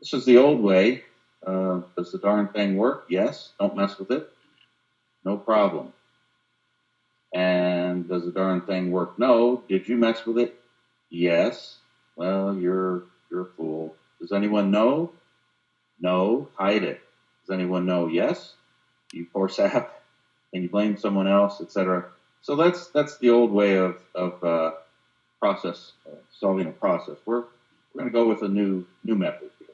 This is the old way. Does the darn thing work? Yes. Don't mess with it. No problem. And does the darn thing work? No. Did you mess with it? Yes. Well, you're a fool. Does anyone know? No. Hide it. Does anyone know? Yes. You poor sap. And you blame someone else, etc. So that's the old way of process solving a process. We're going to go with a new method here.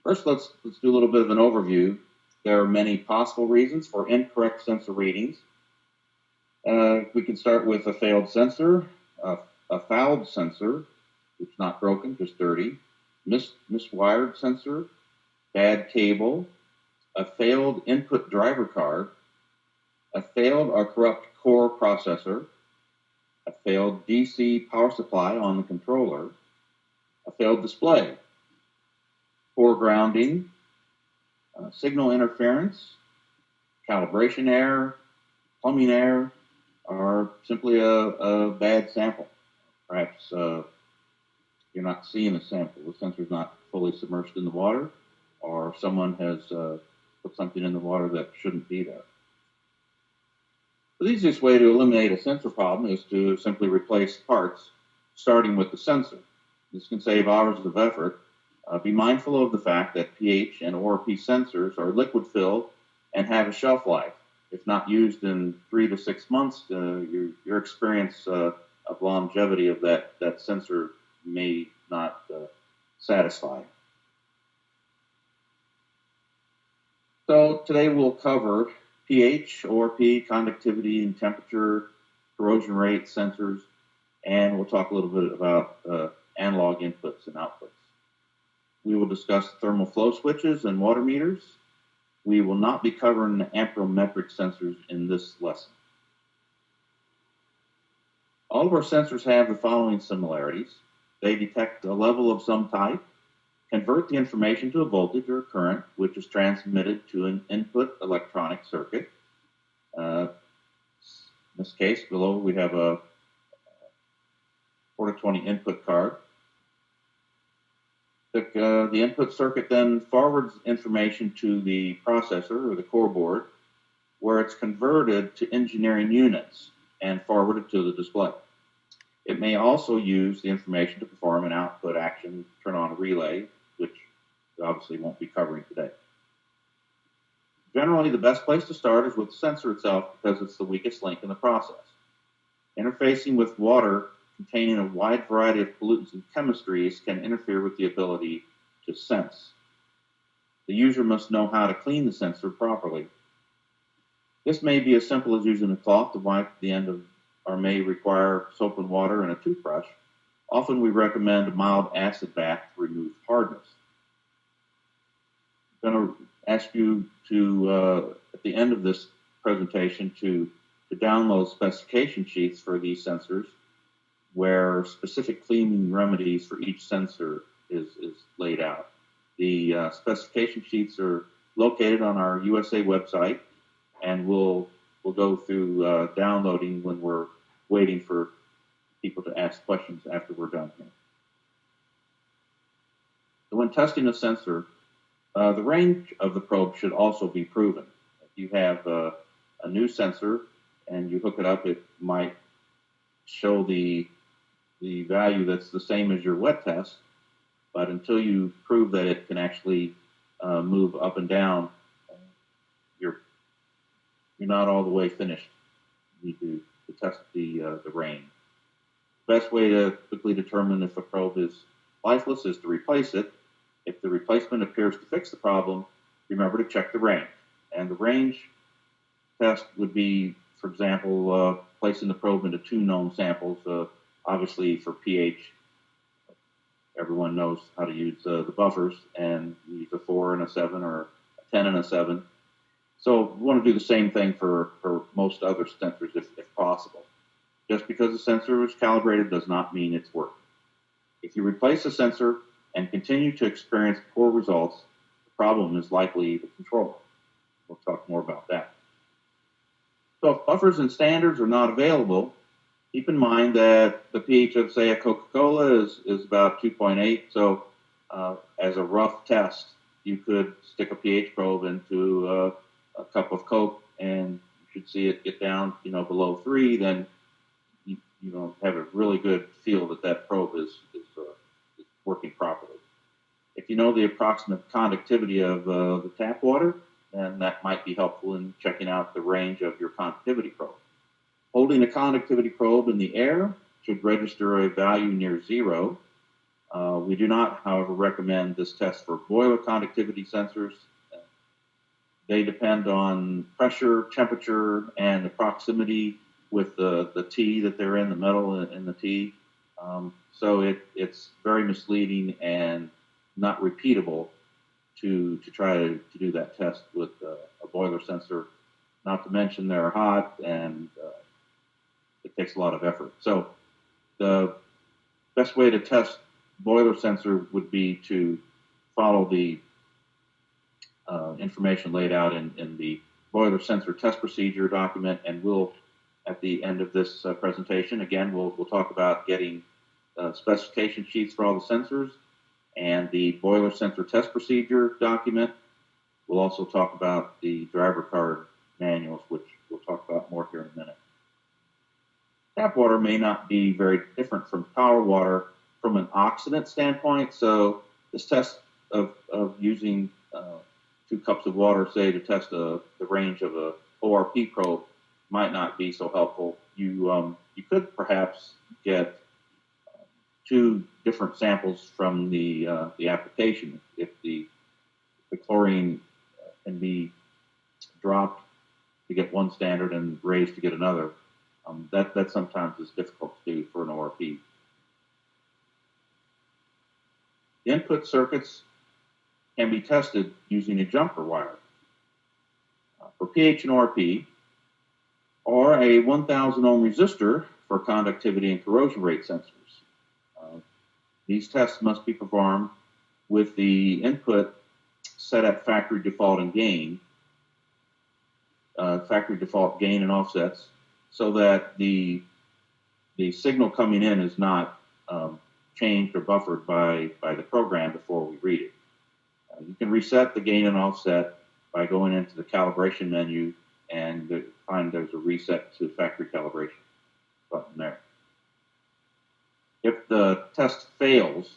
First, let's do a little bit of an overview. There are many possible reasons for incorrect sensor readings. We can start with a failed sensor, a fouled sensor, which is not broken, just dirty, miswired sensor, bad cable, a failed input driver card, a failed or corrupt core processor, a failed DC power supply on the controller, a failed display, poor grounding, signal interference, calibration error, plumbing error, or simply a bad sample. Perhaps you're not seeing a sample. The sensor's not fully submerged in the water, or someone has put something in the water that shouldn't be there. The easiest way to eliminate a sensor problem is to simply replace parts, starting with the sensor. This can save hours of effort. Be mindful of the fact that pH and ORP sensors are liquid-filled and have a shelf life. If not used in 3 to 6 months, your experience of longevity of that sensor may not satisfy. So today we'll cover pH, ORP, conductivity and temperature, corrosion rate sensors, and we'll talk a little bit about analog inputs and outputs. We will discuss thermal flow switches and water meters. We will not be covering the amperometric sensors in this lesson. All of our sensors have the following similarities. They detect a level of some type, convert the information to a voltage or a current, which is transmitted to an input electronic circuit. In this case, below we have a 420 input card. The input circuit then forwards information to the processor or the core board, where it's converted to engineering units and forwarded to the display. It may also use the information to perform an output action, turn on a relay, which we obviously won't be covering today. Generally, the best place to start is with the sensor itself because it's the weakest link in the process. Interfacing with water containing a wide variety of pollutants and chemistries can interfere with the ability to sense. The user must know how to clean the sensor properly. This may be as simple as using a cloth to wipe the end of, or may require soap and water and a toothbrush. Often we recommend a mild acid bath to remove hardness. I'm going to ask you to, at the end of this presentation, to download specification sheets for these sensors where specific cleaning remedies for each sensor is laid out. The specification sheets are located on our USA website, and we'll go through downloading when we're waiting for people to ask questions after we're done here. So when testing a sensor, the range of the probe should also be proven. If you have a new sensor and you hook it up, it might show the value that's the same as your wet test, but until you prove that it can actually move up and down, you're not all the way finished. You need to test the range. The best way to quickly determine if a probe is lifeless is to replace it. If the replacement appears to fix the problem, remember to check the range. And the range test would be, for example, placing the probe into 2 known samples. Obviously, for pH, everyone knows how to use the buffers, and you use a 4 and a 7 or a 10 and a 7. So we want to do the same thing for most other sensors if possible. Just because the sensor is calibrated does not mean it's working. If you replace a sensor and continue to experience poor results, the problem is likely the controller. We'll talk more about that. So if buffers and standards are not available, keep in mind that the pH of, say, a Coca-Cola is about 2.8. So as a rough test, you could stick a pH probe into a cup of Coke, and you should see it get down, below 3. Then you have a really good feel that that probe is working properly. If you know the approximate conductivity of the tap water, then that might be helpful in checking out the range of your conductivity probe. Holding a conductivity probe in the air should register a value near 0. We do not, however, recommend this test for boiler conductivity sensors. They depend on pressure, temperature, and the proximity with the tea that they're in, the metal in the tea. So it's very misleading and not repeatable to try to do that test with a boiler sensor. Not to mention they're hot and it takes a lot of effort. So the best way to test boiler sensor would be to follow the information laid out in the boiler sensor test procedure document, and we'll, at the end of this presentation, again, we'll talk about getting specification sheets for all the sensors and the boiler sensor test procedure document. We'll also talk about the driver card manuals, which we'll talk about more here in a minute. Tap water may not be very different from power water from an oxidant standpoint, so this test of using 2 cups of water, say, to test the range of a ORP probe might not be so helpful. You could perhaps get 2 different samples from the application. If the chlorine can be dropped to get one standard and raised to get another, that sometimes is difficult to do for an ORP. The input circuits can be tested using a jumper wire. For pH and ORP, or a 1,000 ohm resistor for conductivity and corrosion rate sensors. These tests must be performed with the input set at factory default and gain, and offsets, so that the signal coming in is not changed or buffered by the program before we read it. You can reset the gain and offset by going into the calibration menu and find there's a reset to factory calibration button there. If the test fails,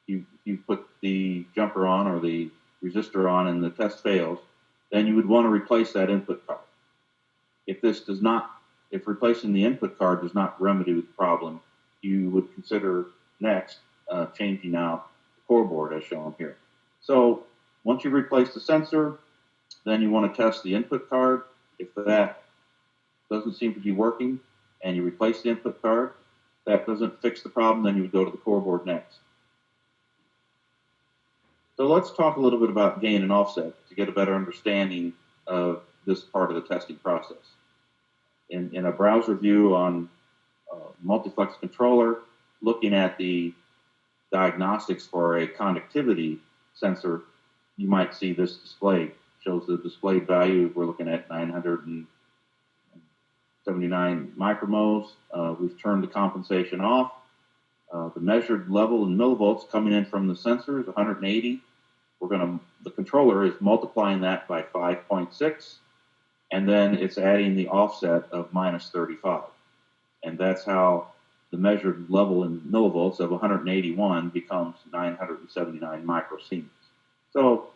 you put the jumper on or the resistor on and the test fails, then you would want to replace that input card. If replacing the input card does not remedy the problem, you would consider next changing out the core board as shown here. So once you replace the sensor, then you want to test the input card. If that doesn't seem to be working and you replace the input card, that doesn't fix the problem, then you would go to the core board next. So let's talk a little bit about gain and offset to get a better understanding of this part of the testing process. In a browser view on a multiplex controller, looking at the diagnostics for a conductivity sensor, you might see this display. Shows the displayed value. We're looking at 979 micromoles. We've turned the compensation off. The measured level in millivolts coming in from the sensor is 180. The controller is multiplying that by 5.6, and then it's adding the offset of minus 35. And that's how the measured level in millivolts of 181 becomes 979 microsiemens. So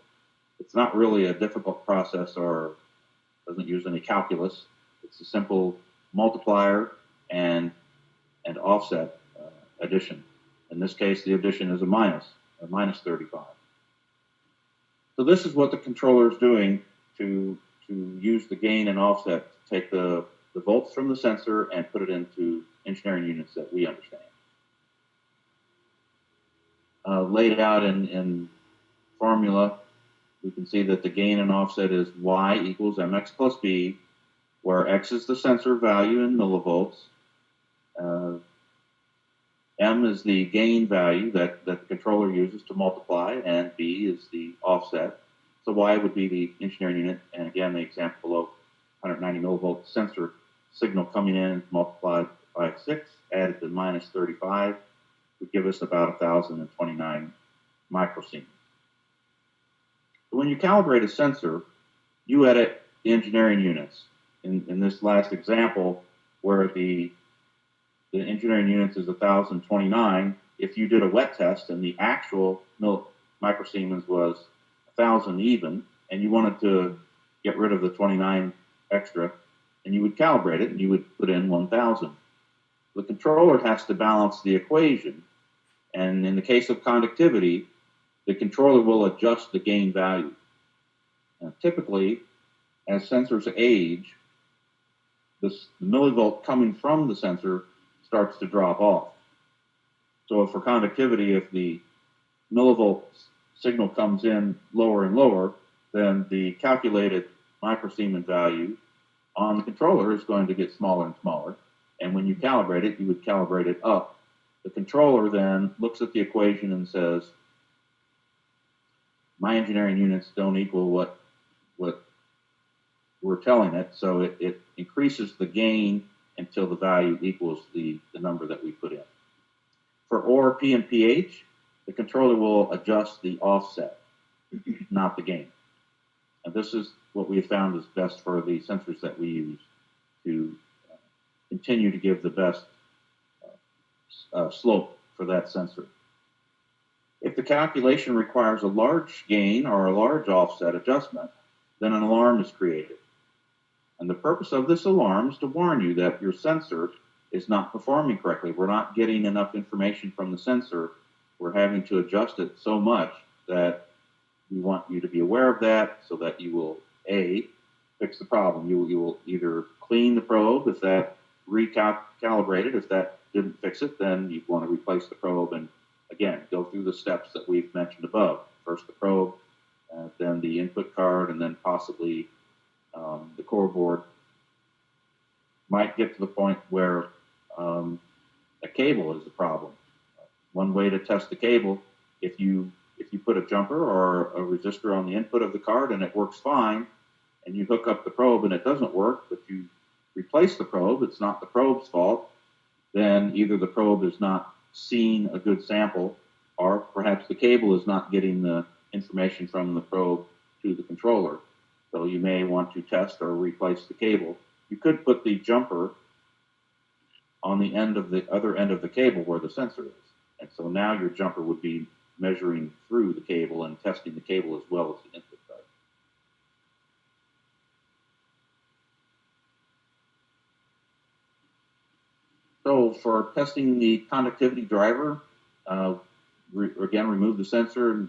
it's not really a difficult process or doesn't use any calculus. It's a simple multiplier and offset addition. In this case, the addition is a minus 35. So this is what the controller is doing to use the gain and offset to take the volts from the sensor and put it into engineering units that we understand. Laid out in formula, we can see that the gain and offset is Y equals mx plus b, where x is the sensor value in millivolts, m is the gain value that the controller uses to multiply, and b is the offset. So Y would be the engineering unit, and again, the example below, 190 millivolt sensor signal coming in multiplied by 6, added to minus 35, would give us about 1,029 microsiemens. So when you calibrate a sensor, you edit the engineering units. In this last example, where the engineering units is 1,029, if you did a wet test and the actual microsiemens was 1,000 even, and you wanted to get rid of the 29 extra, and you would calibrate it and you would put in 1,000. The controller has to balance the equation, and in the case of conductivity, the controller will adjust the gain value. Now, typically, as sensors age, the millivolt coming from the sensor starts to drop off. So for conductivity, if the millivolt signal comes in lower and lower, then the calculated microsiemen value on the controller is going to get smaller and smaller. And when you calibrate it, you would calibrate it up. The controller then looks at the equation and says, my engineering units don't equal what we're telling it, so it increases the gain until the value equals the number that we put in. For ORP and pH, the controller will adjust the offset, not the gain. And this is what we have found is best for the sensors that we use to continue to give the best slope for that sensor. If the calculation requires a large gain or a large offset adjustment, then an alarm is created. And the purpose of this alarm is to warn you that your sensor is not performing correctly. We're not getting enough information from the sensor. We're having to adjust it so much that we want you to be aware of that so that you will, A, fix the problem. You will either clean the probe if that recalibrated. If that didn't fix it, then you want to replace the probe and, again, go through the steps that we've mentioned above. First the probe, then the input card, and then possibly the core board. Might get to the point where a cable is the problem. One way to test the cable, if you put a jumper or a resistor on the input of the card and it works fine, and you hook up the probe and it doesn't work, but you replace the probe, it's not the probe's fault, then either the probe is not seeing a good sample, or perhaps the cable is not getting the information from the probe to the controller. So you may want to test or replace the cable. You could put the jumper on the end of the other end of the cable where the sensor is. And so now your jumper would be measuring through the cable and testing the cable as well as the input card. So for testing the conductivity driver, again, remove the sensor and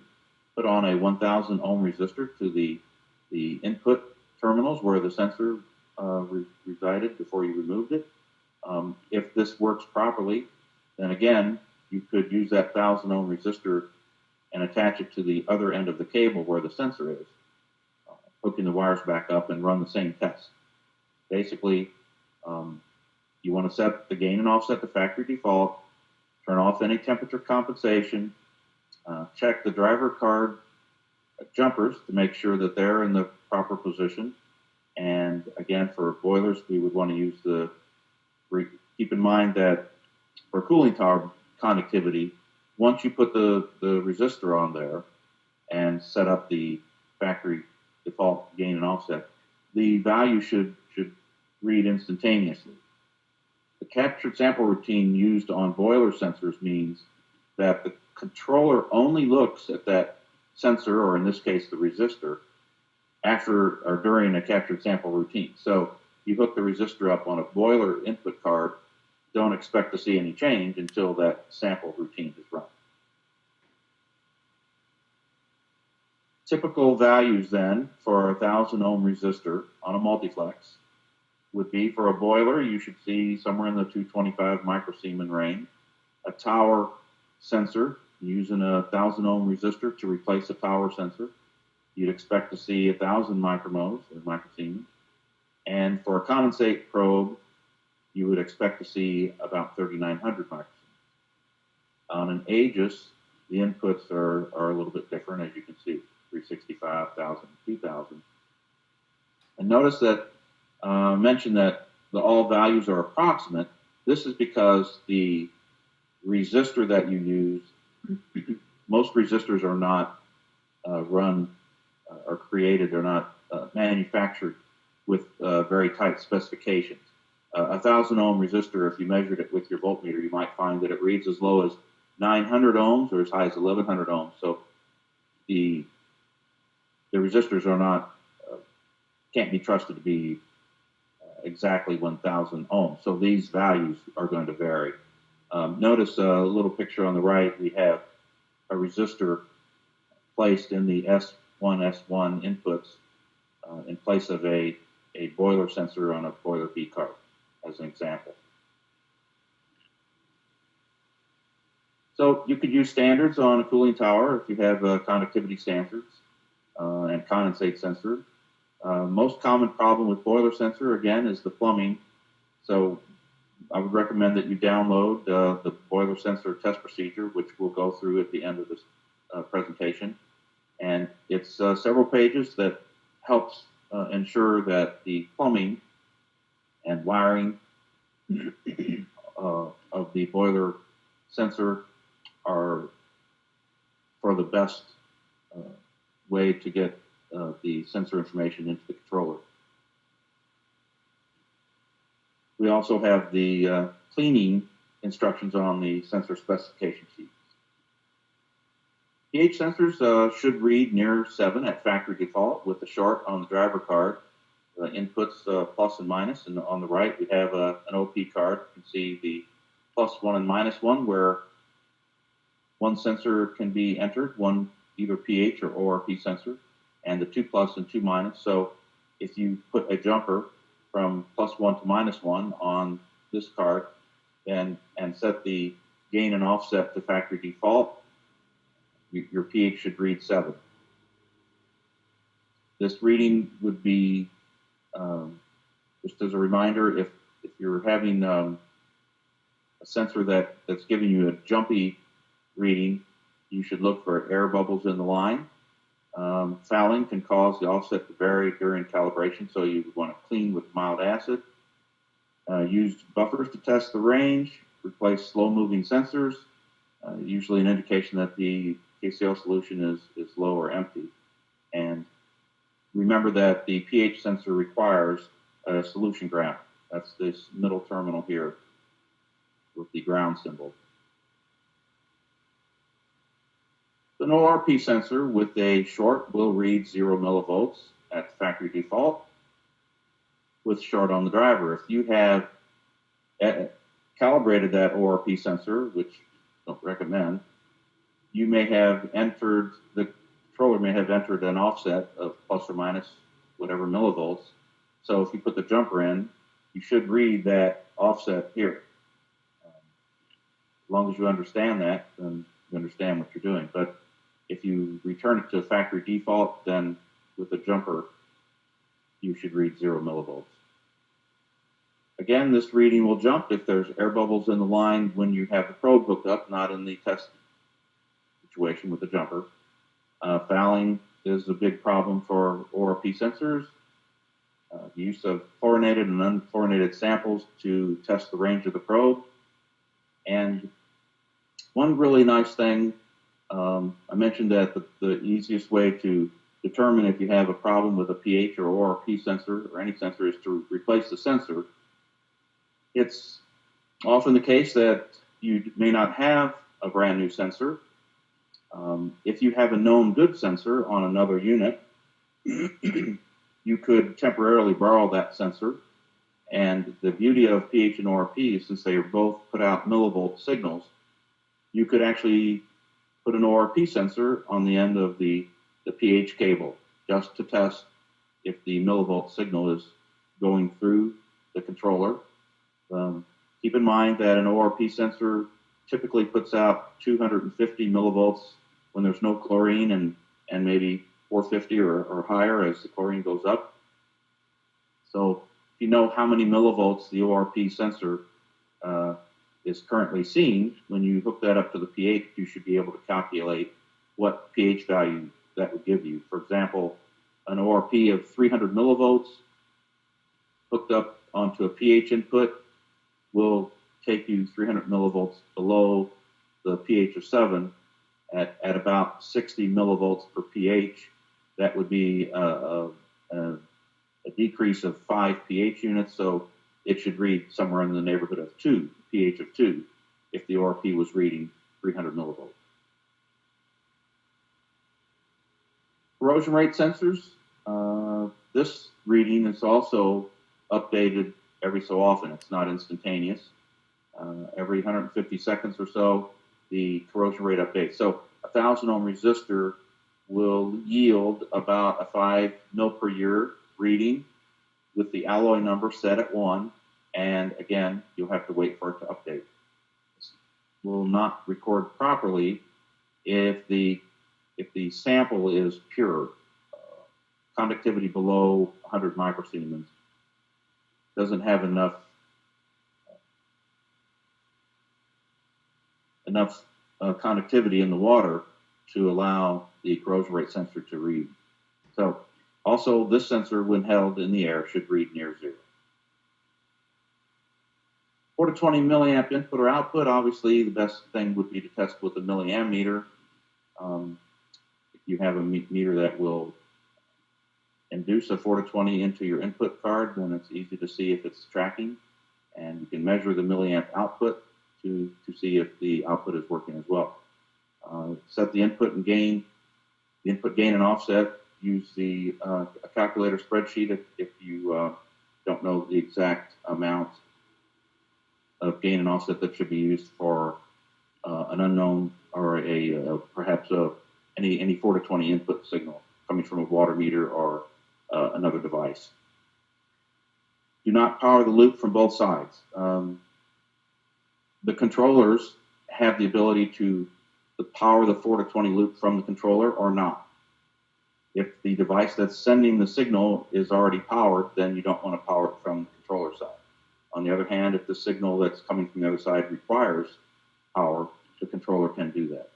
put on a 1,000 ohm resistor to the input terminals where the sensor resided before you removed it. If this works properly, then again, you could use that 1,000 ohm resistor and attach it to the other end of the cable where the sensor is, hooking the wires back up and run the same test. Basically, you want to set the gain and offset to factory default, turn off any temperature compensation, check the driver card jumpers to make sure that they're in the proper position. And again, for boilers, we would want to use keep in mind that for cooling tower conductivity, once you put the resistor on there and set up the factory default gain and offset, the value should read instantaneously. The captured sample routine used on boiler sensors means that the controller only looks at that sensor, or in this case, the resistor, after or during a captured sample routine. So you hook the resistor up on a boiler input card, don't expect to see any change until that sample routine is run. Typical values then for a 1,000 ohm resistor on a multiplex would be for a boiler, you should see somewhere in the 225 microsiemen range. A tower sensor, using a 1,000 ohm resistor to replace a tower sensor, you'd expect to see 1,000 micromhos or microsiemen. And for a condensate probe, you would expect to see about 3,900 microsiemen. On an Aegis, the inputs are a little bit different, as you can see, 365, 1,000, 2,000. And notice that mention that all values are approximate. This is because the resistor that you use most resistors are not or created, they're not manufactured with very tight specifications. A 1,000 ohm resistor, if you measured it with your voltmeter, you might find that it reads as low as 900 ohms or as high as 1,100 ohms. So the resistors are not can't be trusted to be exactly 1,000 ohms. So these values are going to vary. Notice a little picture on the right. We have a resistor placed in the S1 inputs in place of a boiler sensor on a boiler B card, as an example. So you could use standards on a cooling tower if you have conductivity sensors and condensate sensor. Most common problem with boiler sensor, again, is the plumbing. So I would recommend that you download the boiler sensor test procedure, which we'll go through at the end of this presentation. And it's several pages that helps ensure that the plumbing and wiring of the boiler sensor are for the best way to get the sensor information into the controller. We also have the cleaning instructions on the sensor specification sheets. pH sensors should read near 7 at factory default with the short on the driver card. Inputs plus and minus, and on the right we have an OP card. You can see the +1 and -1 where one sensor can be entered, one either pH or ORP sensor, and the 2+ and 2-. So if you put a jumper from +1 to -1 on this card and set the gain and offset to factory default, your pH should read 7. This reading would be, just as a reminder, if you're having a sensor that's giving you a jumpy reading, you should look for air bubbles in the line. Fouling can cause the offset to vary during calibration, so you want to clean with mild acid. Use buffers to test the range. Replace slow-moving sensors, usually an indication that the KCl solution is low or empty. And remember that the pH sensor requires a solution ground. That's this middle terminal here with the ground symbol. An ORP sensor with a short will read 0 millivolts at factory default with short on the driver. If you have calibrated that ORP sensor, which I don't recommend, you may have entered, the controller may have entered an offset of plus or minus whatever millivolts. So if you put the jumper in, you should read that offset here. As long as you understand that, then you understand what you're doing. But if you return it to factory default, then with the jumper, you should read 0 millivolts. Again, this reading will jump if there's air bubbles in the line when you have the probe hooked up, not in the test situation with the jumper. Fouling is a big problem for ORP sensors. The use of fluorinated and unfluorinated samples to test the range of the probe. And one really nice thing, I mentioned that the easiest way to determine if you have a problem with a pH or ORP sensor or any sensor is to replace the sensor. It's often the case that you may not have a brand new sensor. If you have a known good sensor on another unit, you could temporarily borrow that sensor. And the beauty of pH and ORP is, since they both put out millivolt signals, you could actually put an ORP sensor on the end of the pH cable just to test if the millivolt signal is going through the controller. Keep in mind that an ORP sensor typically puts out 250 millivolts when there's no chlorine, and maybe 450 or higher as the chlorine goes up. So if you know how many millivolts the ORP sensor is currently seeing, when you hook that up to the pH, you should be able to calculate what pH value that would give you. For example, an ORP of 300 millivolts hooked up onto a pH input will take you 300 millivolts below the pH of 7, at about 60 millivolts per pH. That would be a decrease of 5 pH units, so it should read somewhere in the neighborhood of 2, pH of 2, if the ORP was reading 300 millivolts. Corrosion rate sensors. This reading is also updated every so often. It's not instantaneous. Every 150 seconds or so, the corrosion rate updates. So a 1,000 ohm resistor will yield about a 5 mil per year reading with the alloy number set at 1, and again, you'll have to wait for it to update. This will not record properly if the sample is pure. Conductivity below 100 microsiemens doesn't have enough conductivity in the water to allow the corrosion rate sensor to read. So also this sensor, when held in the air, should read near 0. 4 to 20 milliamp input or output, obviously the best thing would be to test with a milliamp meter. If you have a meter that will induce a 4 to 20 into your input card, then it's easy to see if it's tracking, and you can measure the milliamp output to see if the output is working as well. Set the input and gain, and offset. Use the a calculator spreadsheet if you don't know the exact amount of gain and offset that should be used for an unknown or perhaps any 4 to 20 input signal coming from a water meter or another device. Do not power the loop from both sides. The controllers have the ability to power the 4 to 20 loop from the controller or not. If the device that's sending the signal is already powered, then you don't want to power it from the controller side. On the other hand, if the signal that's coming from the other side requires power, the controller can do that.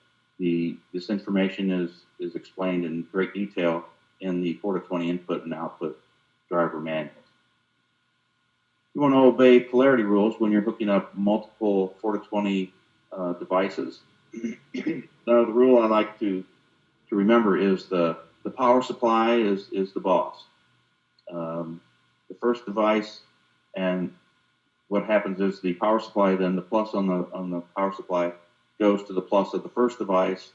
This information is explained in great detail in the 4 to 20 input and output driver manuals. You want to obey polarity rules when you're hooking up multiple 4 to 20 devices. Now, the rule I like to remember is the power supply is the boss. The first device, and what happens is the power supply, then the plus on the power supply goes to the plus of the first device,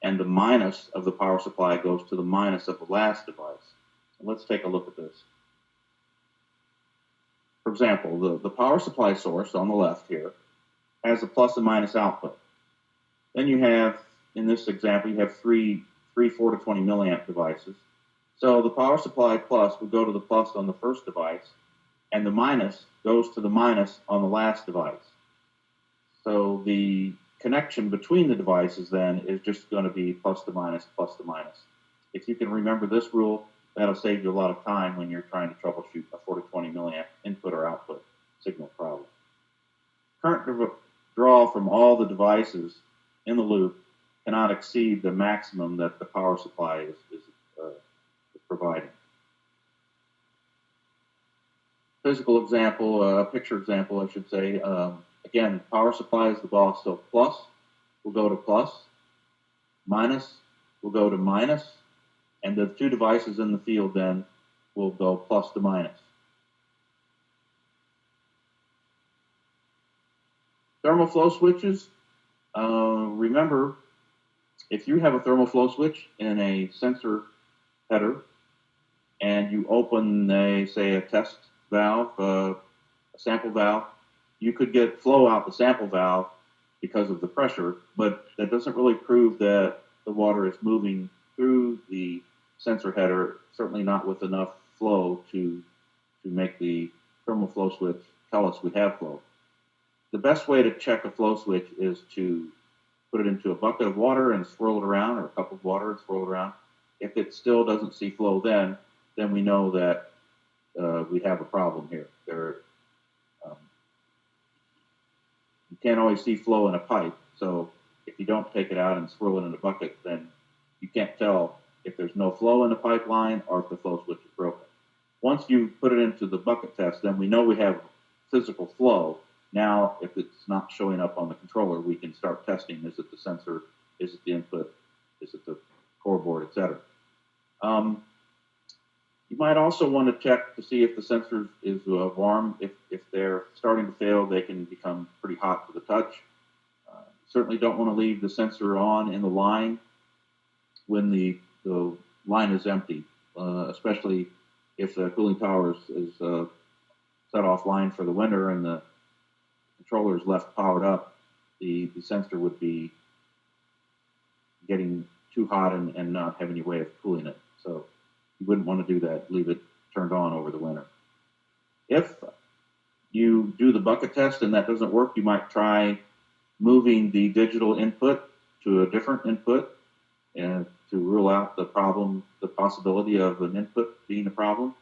and the minus of the power supply goes to the minus of the last device. Let's take a look at this. For example, the power supply source on the left here has a plus and minus output. Then you have, in this example, you have three 4 to 20 milliamp devices. So the power supply plus will go to the plus on the first device, and the minus goes to the minus on the last device. So the connection between the devices then is just going to be plus to minus, plus to minus. If you can remember this rule, that'll save you a lot of time when you're trying to troubleshoot a 4 to 20 milliamp input or output signal problem. Current draw from all the devices in the loop cannot exceed the maximum that the power supply is providing. Physical example, picture example, I should say. Again, power supply is the boss, so plus will go to plus, minus will go to minus, and the two devices in the field then will go plus to minus. Thermal flow switches. Remember, if you have a thermal flow switch in a sensor header and you open, say, a test valve, a sample valve, you could get flow out the sample valve because of the pressure, but that doesn't really prove that the water is moving through the sensor header, certainly not with enough flow to make the thermal flow switch tell us we have flow. The best way to check a flow switch is to put it into a bucket of water and swirl it around, or a cup of water and swirl it around. If it still doesn't see flow then we know that we have a problem here. You can't always see flow in a pipe, so if you don't take it out and swirl it in a bucket, then you can't tell if there's no flow in the pipeline or if the flow switch is broken. Once you put it into the bucket test, then we know we have physical flow. Now, if it's not showing up on the controller, we can start testing. Is it the sensor Is it the input? Is it the core board, etc.? You might also want to check to see if the sensor is warm. If they're starting to fail, they can become pretty hot to the touch. Certainly don't want to leave the sensor on in the line when the line is empty, especially if the cooling tower is set offline for the winter and the controller is left powered up. The sensor would be getting too hot and not have any way of cooling it. So you wouldn't want to do that. Leave it turned on over the winter. If you do the bucket test and that doesn't work, you might try moving the digital input to a different input and to rule out the possibility of an input being a problem.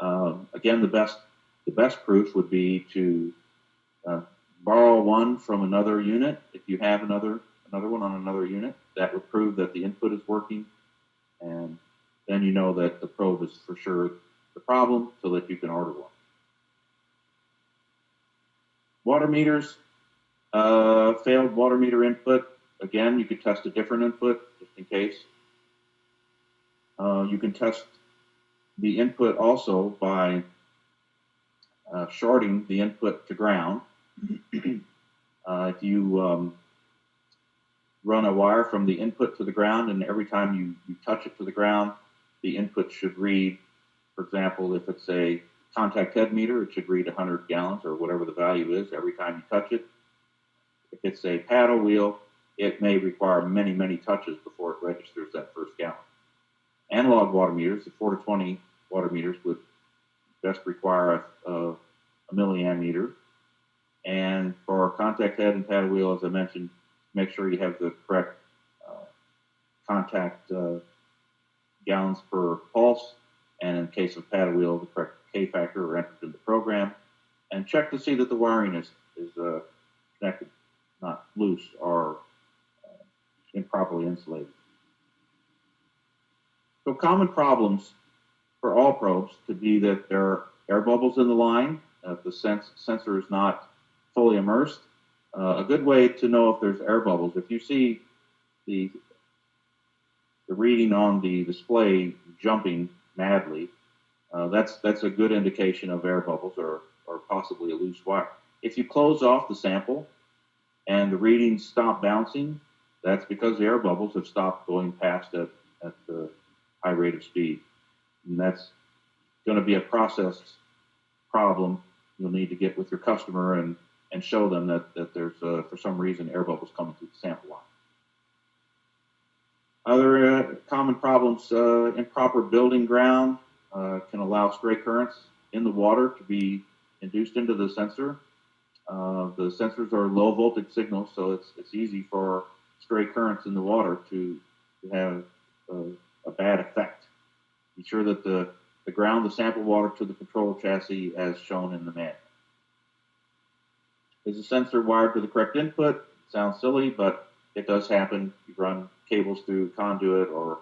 Again, the best proof would be to borrow one from another unit. If you have another one on another unit, that would prove that the input is working, and then you know that the probe is for sure the problem, so that you can order one. Water meters, failed water meter input. Again, you could test a different input just in case. You can test the input also by shorting the input to ground. If you run a wire from the input to the ground, and every time you touch it to the ground, the input should read, for example, if it's a contact head meter, it should read 100 gallons or whatever the value is every time you touch it. If it's a paddle wheel, it may require many, many touches before it registers that first gallon. Analog water meters, the 4 to 20 water meters, would best require a milliammeter. And for contact head and paddle wheel, as I mentioned, make sure you have the correct contact gallons per pulse, and in case of paddle wheel, the correct K factor are entered in the program, and check to see that the wiring is connected, not loose or improperly insulated. So common problems for all probes could be that there are air bubbles in the line, if the sensor is not fully immersed. A good way to know if there's air bubbles, if you see the reading on the display jumping madly, that's a good indication of air bubbles or possibly a loose wire. If you close off the sample and the readings stop bouncing, that's because the air bubbles have stopped going past at the high rate of speed. And that's going to be a process problem. You'll need to get with your customer and show them that there's, for some reason, air bubbles coming through the sample line. Other common problems, improper building ground can allow stray currents in the water to be induced into the sensor. The sensors are low voltage signals, so it's easy for stray currents in the water to have a bad effect. Be sure that the ground the sample water to the control chassis as shown in the manual. Is the sensor wired to the correct input? It sounds silly, but it does happen. You run cables through conduit or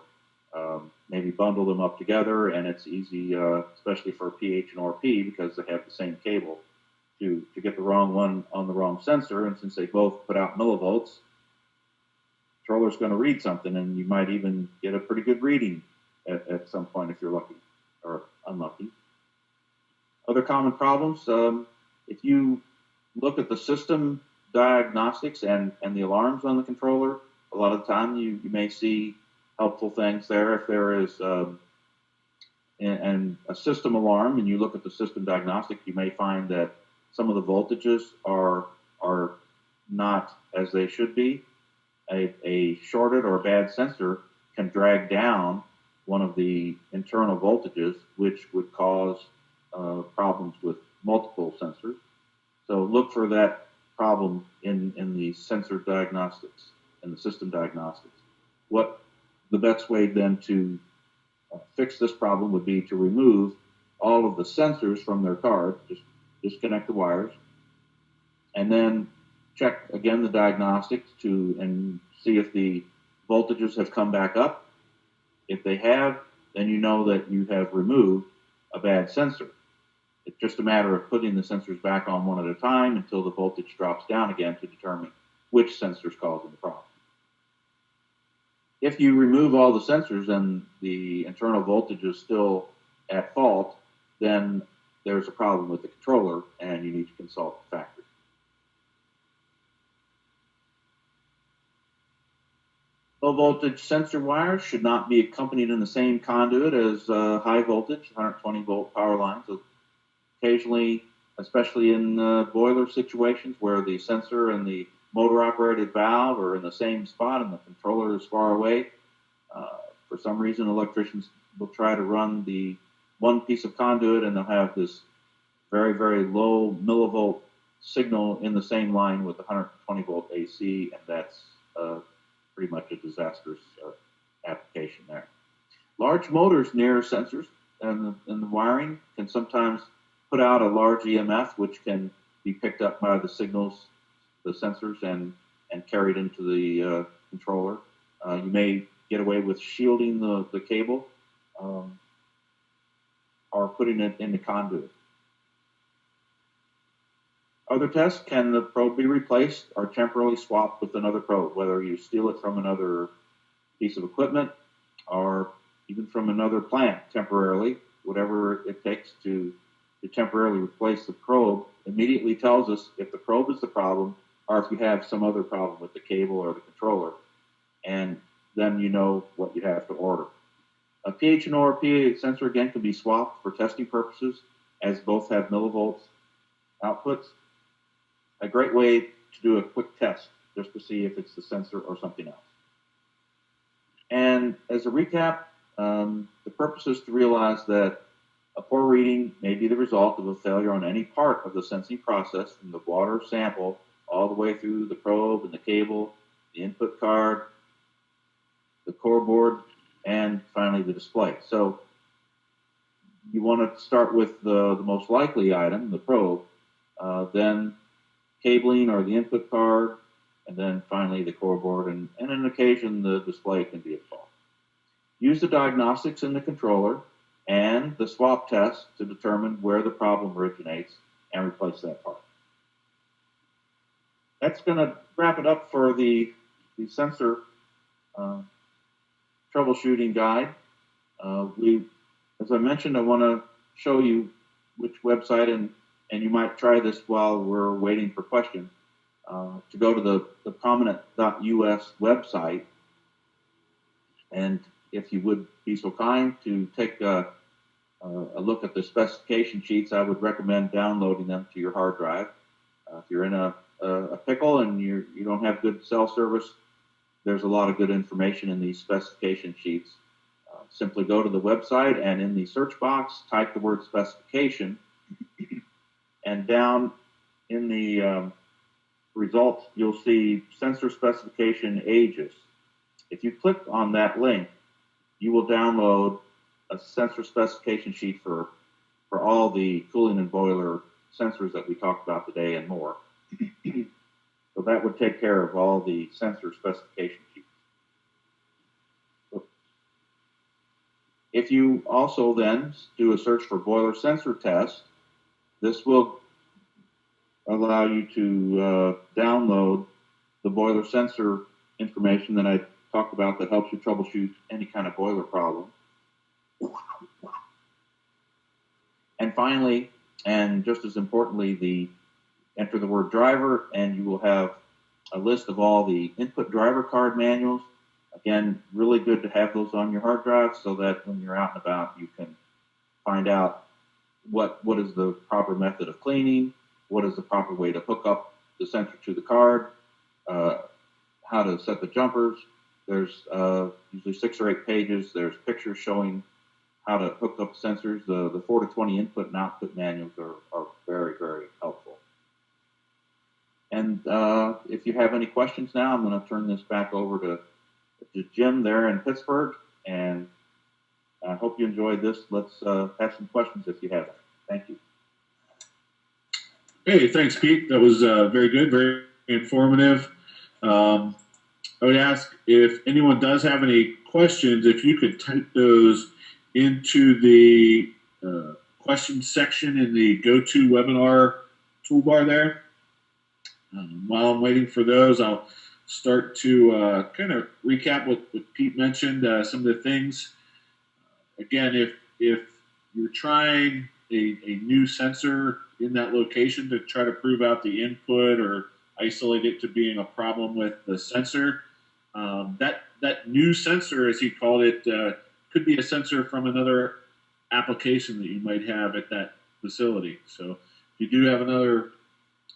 maybe bundle them up together, and it's easy, especially for pH and ORP, because they have the same cable, to get the wrong one on the wrong sensor. And since they both put out millivolts, the controller's going to read something, and you might even get a pretty good reading at some point if you're lucky or unlucky. Other common problems, if you look at the system diagnostics and the alarms on the controller, a lot of the time you may see helpful things there. If there is a system alarm and you look at the system diagnostic, you may find that some of the voltages are not as they should be. A shorted or bad sensor can drag down one of the internal voltages, which would cause problems with multiple sensors. So look for that problem in the sensor diagnostics and the system diagnostics. What the best way then to fix this problem would be to remove all of the sensors from their card, just disconnect the wires, and then check again the diagnostics and see if the voltages have come back up. If they have, then you know that you have removed a bad sensor. It's just a matter of putting the sensors back on one at a time until the voltage drops down again to determine which sensor is causing the problem. If you remove all the sensors and the internal voltage is still at fault, then there's a problem with the controller and you need to consult the factory. Low voltage sensor wires should not be accompanied in the same conduit as high voltage 120 volt power lines. So occasionally, especially in boiler situations where the sensor and the motor operated valve are in the same spot and the controller is far away, for some reason electricians will try to run the one piece of conduit and they'll have this very, very low millivolt signal in the same line with 120 volt AC, and that's pretty much a disastrous application there. Large motors near sensors and the wiring can sometimes put out a large EMF, which can be picked up by the signals, the sensors, and carried into the controller. You may get away with shielding the cable or putting it in the conduit. Other tests: can the probe be replaced or temporarily swapped with another probe, whether you steal it from another piece of equipment or even from another plant temporarily, whatever it takes to temporarily replace the probe immediately tells us if the probe is the problem or if you have some other problem with the cable or the controller, and then you know what you have to order. A pH and ORP sensor again can be swapped for testing purposes, as both have millivolts outputs. A great way to do a quick test just to see if it's the sensor or something else. And as a recap, the purpose is to realize that a poor reading may be the result of a failure on any part of the sensing process, from the water sample all the way through the probe and the cable, the input card, the core board, and finally the display. So you want to start with the most likely item, the probe, then cabling or the input card, and then finally the core board, and on an occasion the display can be at fault. Use the diagnostics in the controller and the swap test to determine where the problem originates and replace that part. That's going to wrap it up for the sensor troubleshooting guide. As I mentioned, I want to show you which website, and you might try this while we're waiting for questions, to go to the prominent.us website, and if you would be so kind to take a look at the specification sheets, I would recommend downloading them to your hard drive. If you're in a pickle and you don't have good cell service, there's a lot of good information in these specification sheets. Simply go to the website and in the search box, type the word specification, and down in the results, you'll see sensor specification ages. If you click on that link, you will download a sensor specification sheet for all the cooling and boiler sensors that we talked about today and more. So that would take care of all the sensor specification sheets. If you also then do a search for boiler sensor test, this will allow you to download the boiler sensor information that I talked about that helps you troubleshoot any kind of boiler problem. And finally, and just as importantly, enter the word driver, and you will have a list of all the input driver card manuals. Again, really good to have those on your hard drive so that when you're out and about, you can find out what is the proper method of cleaning, what is the proper way to hook up the sensor to the card, how to set the jumpers. There's usually 6 or 8 pages. There's pictures showing how to hook up sensors. The 4 to 20 input and output manuals are very, very helpful. And if you have any questions now, I'm going to turn this back over to Jim there in Pittsburgh, and I hope you enjoyed this. Let's have some questions if you have them. Thank you. Hey, thanks, Pete. That was very good, very informative. I would ask if anyone does have any questions, if you could type those into the questions section in the GoToWebinar toolbar there. While I'm waiting for those, I'll start to kind of recap what Pete mentioned, some of the things. Again, if you're trying a new sensor in that location to try to prove out the input or isolate it to being a problem with the sensor, that new sensor, as he called it, could be a sensor from another application that you might have at that facility. So if you do have another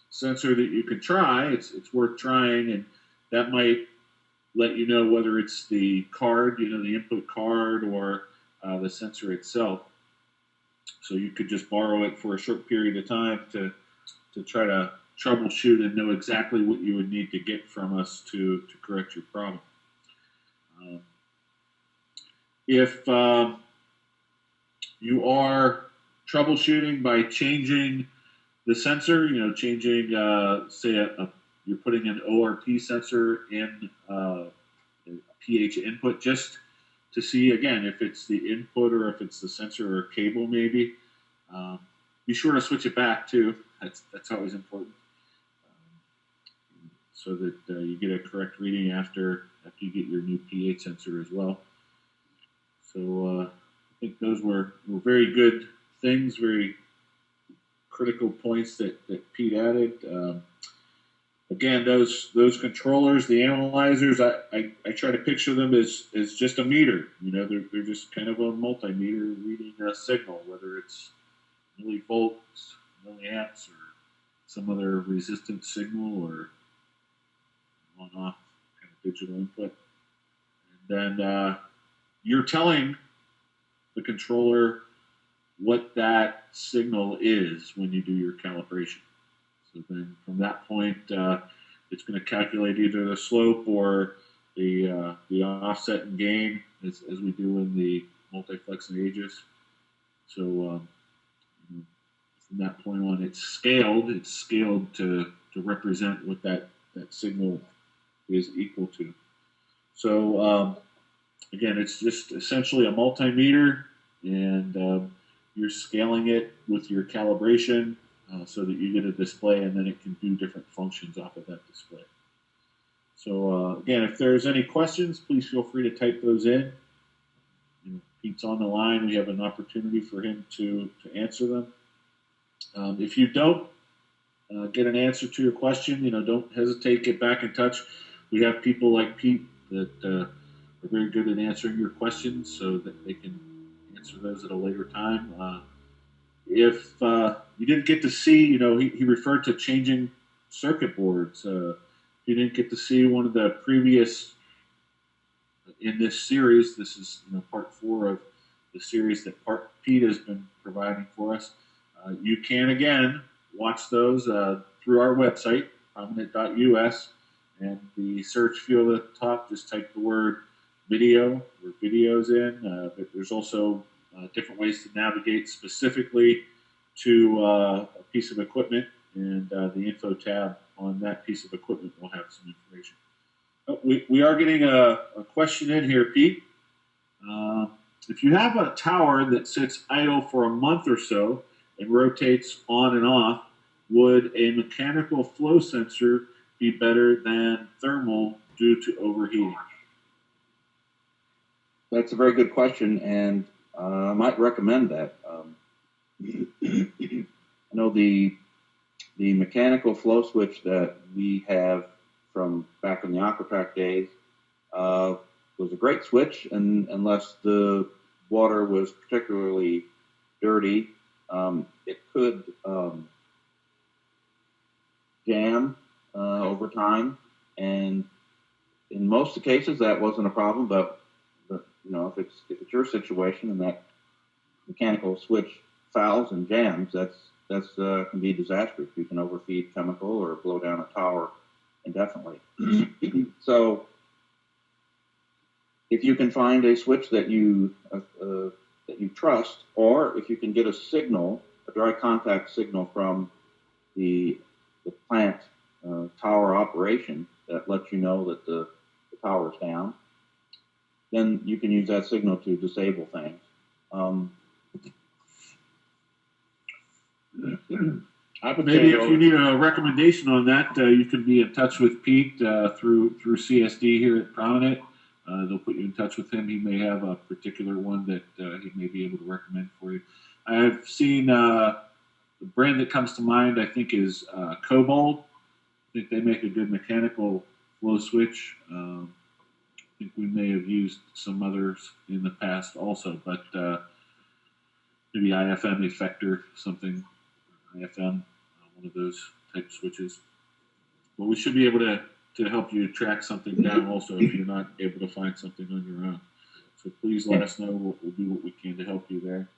sensor that you could try, it's worth trying, and that might let you know whether it's the card, the input card, or the sensor itself. So you could just borrow it for a short period of time to try to troubleshoot and know exactly what you would need to get from us to correct your problem. If you are troubleshooting by changing the sensor, changing, say, you're putting an ORP sensor in a pH input just to see, again, if it's the input or if it's the sensor or cable maybe. Be sure to switch it back too. That's always important, so that you get a correct reading after you get your new pH sensor as well. So I think those were very good things, very critical points that Pete added. Again, those controllers, the analyzers, I try to picture them as just a meter. They're just kind of a multimeter reading a signal, whether it's millivolts, milliamps, or some other resistance signal or on-off kind of digital input. And then you're telling the controller what that signal is when you do your calibration. So then from that point, it's going to calculate either the slope or the offset and gain as we do in the multiplex and Aegis. So from that point on, it's scaled. It's scaled to represent what that signal is equal to. So again, it's just essentially a multimeter, and you're scaling it with your calibration so that you get a display, and then it can do different functions off of that display. So again, if there's any questions, please feel free to type those in. Pete's on the line. We have an opportunity for him to answer them. If you don't get an answer to your question, don't hesitate, get back in touch. We have people like Pete that are very good at answering your questions, so that they can answer those at a later time. If you didn't get to see, he referred to changing circuit boards. If you didn't get to see one of the previous in this series, this is part 4 of the series that Pete has been providing for us. You can again watch those through our website, prominent.us, and the search field at the top, just type the word video or videos in. But there's also different ways to navigate specifically to a piece of equipment, and the info tab on that piece of equipment will have some information. We are getting a question in here, Pete. If you have a tower that sits idle for a month or so and rotates on and off, would a mechanical flow sensor be better than thermal due to overheating? That's a very good question, and I might recommend that. I know the mechanical flow switch that we have from back in the Aquatrack days was a great switch, and unless the water was particularly dirty, it could jam over time, and in most cases that wasn't a problem. But if it's your situation and that mechanical switch fouls and jams, that's can be disastrous. You can overfeed chemical or blow down a tower indefinitely. So if you can find a switch that you trust, or if you can get a signal, a dry contact signal from the plant tower operation that lets you know that the tower is down, then you can use that signal to disable things. I would Maybe say if you need a recommendation on that, you can be in touch with Pete through CSD here at Prominent. They'll put you in touch with him. He may have a particular one that he may be able to recommend for you. I've seen the brand that comes to mind, I think, is Cobalt. I think they make a good mechanical flow switch. I think we may have used some others in the past also, but maybe IFM Effector, something, IFM, one of those type switches. But we should be able to help you track something down also if you're not able to find something on your own. So please let us know. We'll do what we can to help you there.